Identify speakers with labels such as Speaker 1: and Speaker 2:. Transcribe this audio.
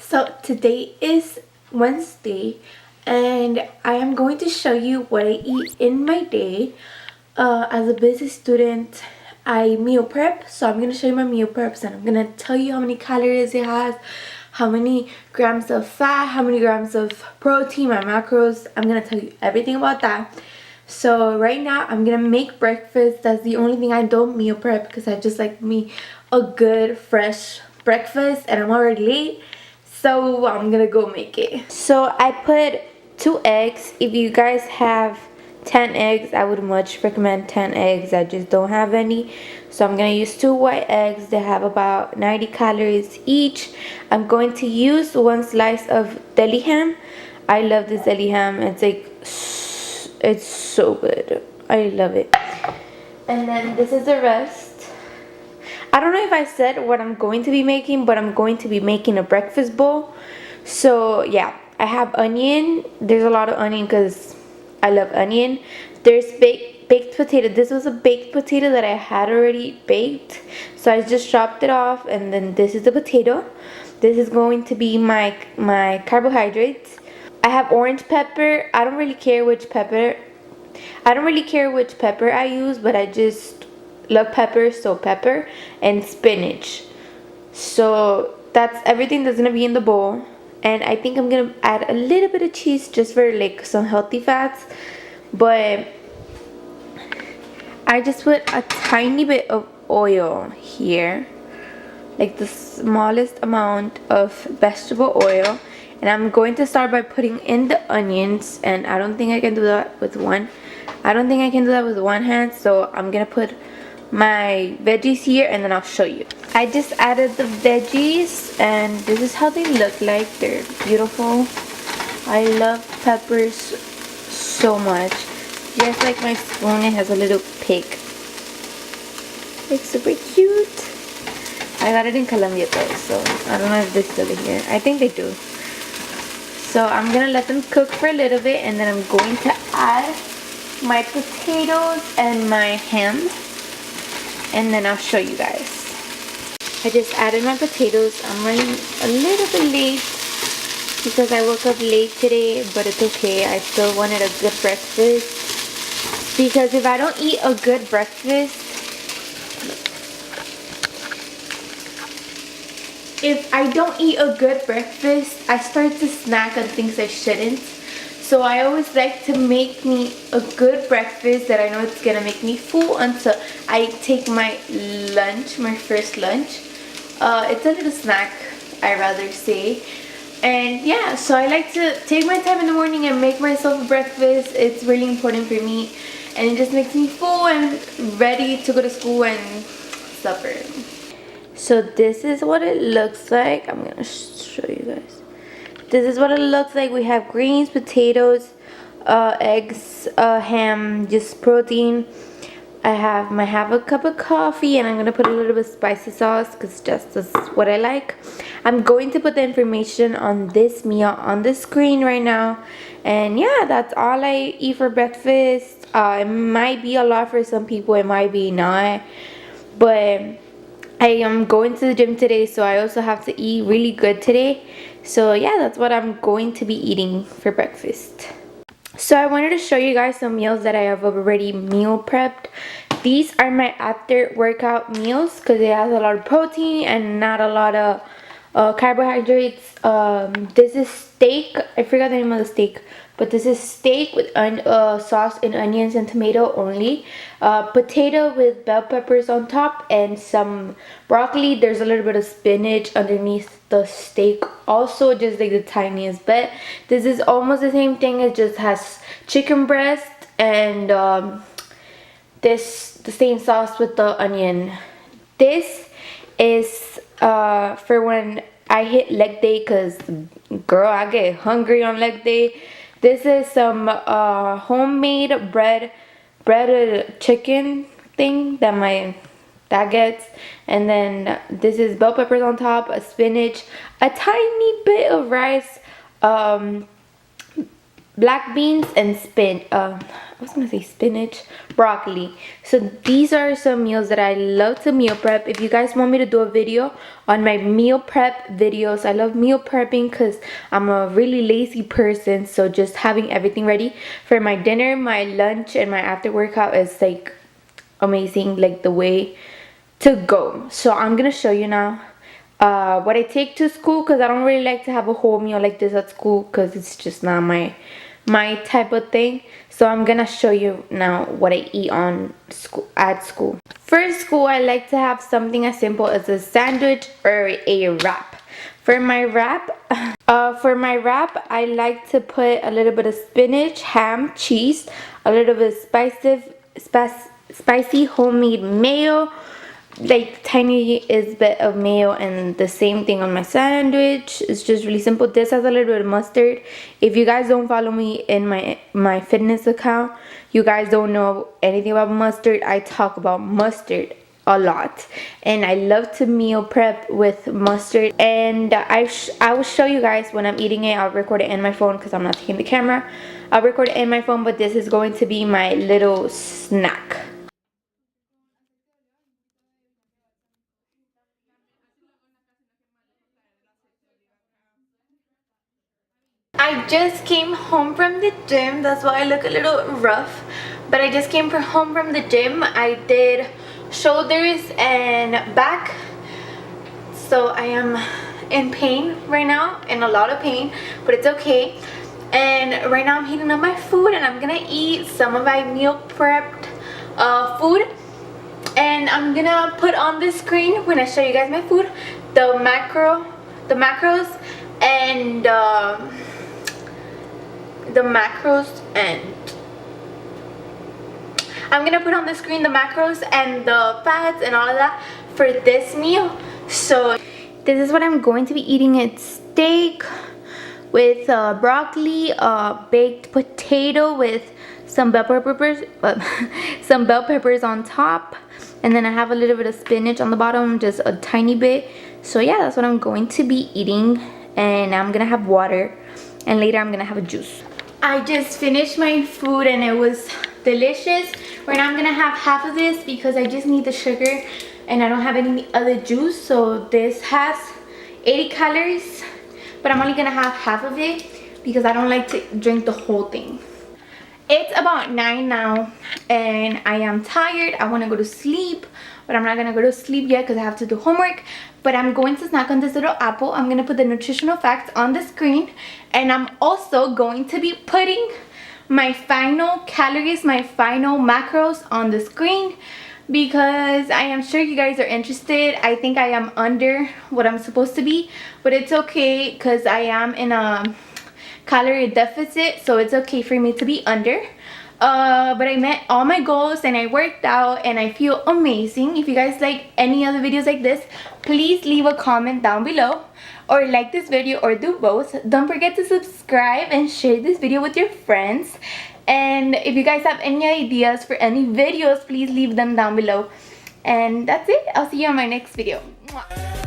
Speaker 1: So today is Wednesday and I am going to show you what I eat in my day. As a busy student, I meal prep, so I'm going to show you my meal preps and I'm going to tell you how many calories it has, how many grams of fat, how many grams of protein, my macros. I'm going to tell you everything about that. So right now I'm going to make breakfast. That's the only thing I don't meal prep because I just like me a good fresh breakfast and I'm already late. So I'm gonna go make it. So I put 2 eggs. If you guys have 10 eggs, I would much recommend 10 eggs. I just don't have any. So I'm gonna use 2 white eggs. They have about 90 calories each. I'm going to use 1 slice of deli ham. I love this deli ham. It's so good. I love it. And then this is the rest. I don't know if I said what I'm going to be making, but I'm going to be making a breakfast bowl. So yeah, I have onion. There's a lot of onion because I love onion. There's baked potato. This was a baked potato that I had already baked. So I just chopped it off, and then this is the potato. This is going to be my carbohydrates. I have orange pepper. I don't really care which pepper I use, but I just love pepper, so pepper and spinach. So that's everything that's gonna be in the bowl. And I think I'm gonna add a little bit of cheese just for like some healthy fats. But I just put a tiny bit of oil here, like the smallest amount of vegetable oil. And I'm going to start by putting in the onions, and I don't think I can do that with one hand, so I'm gonna put my veggies here and then I'll show you. I just added the veggies and this is how they look like. They're beautiful. I love peppers so much. Just like my spoon, it has a little pig. It's super cute. I got it in Colombia though, so I don't know if they still here. I think they do. So I'm gonna let them cook for a little bit and then I'm going to add my potatoes and my ham, and then I'll show you guys. I just added my potatoes. I'm running a little bit late because I woke up late today, but it's okay. I still wanted a good breakfast because if I don't eat a good breakfast, I start to snack on things I shouldn't. So I always like to make me a good breakfast that I know it's gonna make me full until I take my lunch, my first lunch. It's a little snack, I rather say. And yeah, so I like to take my time in the morning and make myself a breakfast. It's really important for me and it just makes me full and ready to go to school and supper. So this is what it looks like. I'm gonna show you guys. This is what it looks like. We have greens, potatoes, eggs, ham, just protein. I have a cup of coffee and I'm gonna put a little bit of spicy sauce because that's what I like. I'm going to put the information on this meal on the screen right now. And yeah, that's all I eat for breakfast. It might be a lot for some people, it might be not. But I am going to the gym today, so I also have to eat really good today. So yeah, that's what I'm going to be eating for breakfast. So I wanted to show you guys some meals that I have already meal prepped. These are my after workout meals because it has a lot of protein and not a lot of carbohydrates. This is steak. I forgot the name of the steak, but this is steak with sauce and onions and tomato only. Potato with bell peppers on top and some broccoli. There's a little bit of spinach underneath the steak also, just like the tiniest bit. This is almost the same thing. It just has chicken breast and the same sauce with the onion. This is for when I hit leg day, because girl, I get hungry on leg day. This is some homemade breaded chicken thing that my dad gets, and then this is bell peppers on top, a spinach, a tiny bit of rice, black beans and I was gonna say spinach, broccoli. So these are some meals that I love to meal prep. If you guys want me to do a video on my meal prep videos, I love meal prepping because I'm a really lazy person. So just having everything ready for my dinner, my lunch, and my after workout is like amazing, like the way to go. So I'm gonna show you now what I take to school, because I don't really like to have a whole meal like this at school because it's just not my type of thing. So I'm gonna show you now what I eat at school. For school, I like to have something as simple as a sandwich or a wrap. For my wrap, I like to put a little bit of spinach, ham, cheese, a little bit of spicy homemade mayo, like tiny bit of mayo, and the same thing on my sandwich. It's just really simple. This has a little bit of mustard. If you guys don't follow me in my fitness account, you guys don't know anything about mustard. I talk about mustard a lot, and I love to meal prep with mustard. And I will show you guys when I'm eating it. I'll record it in my phone because I'm not taking the camera. I'll record it in my phone, but this is going to be my little snack. I just came home from the gym. That's why I look a little rough, but I just came home from the gym. I did shoulders and back, so I am in pain right now, in a lot of pain, but it's okay. And right now I'm heating up my food, and I'm gonna eat some of my meal prepped food. And I'm gonna put on the screen when I show you guys my food the macros and I'm gonna put on the screen the macros and the fats and all of that for this meal. So this is what I'm going to be eating. It's steak with broccoli, baked potato with some bell peppers on top, and then I have a little bit of spinach on the bottom, just a tiny bit. So yeah, that's what I'm going to be eating, and I'm gonna have water, and later I'm gonna have a juice. I just finished my food and it was delicious. Right now I'm gonna have half of this because I just need the sugar and I don't have any other juice. So this has 80 calories, but I'm only gonna have half of it because I don't like to drink the whole thing. It's about 9 now and I am tired. I want to go to sleep, but I'm not gonna go to sleep yet because I have to do homework. But I'm going to snack on this little apple. I'm gonna put the nutritional facts on the screen, and I'm also going to be putting my final calories, my final macros on the screen, because I am sure you guys are interested. I think I am under what I'm supposed to be, but it's okay because I am in a calorie deficit, so it's okay for me to be under. But I met all my goals and I worked out and I feel amazing. If you guys like any other videos like this, please leave a comment down below, or like this video, or do both. Don't forget to subscribe and share this video with your friends. And if you guys have any ideas for any videos, please leave them down below. And that's it. I'll see you on my next video. Mwah.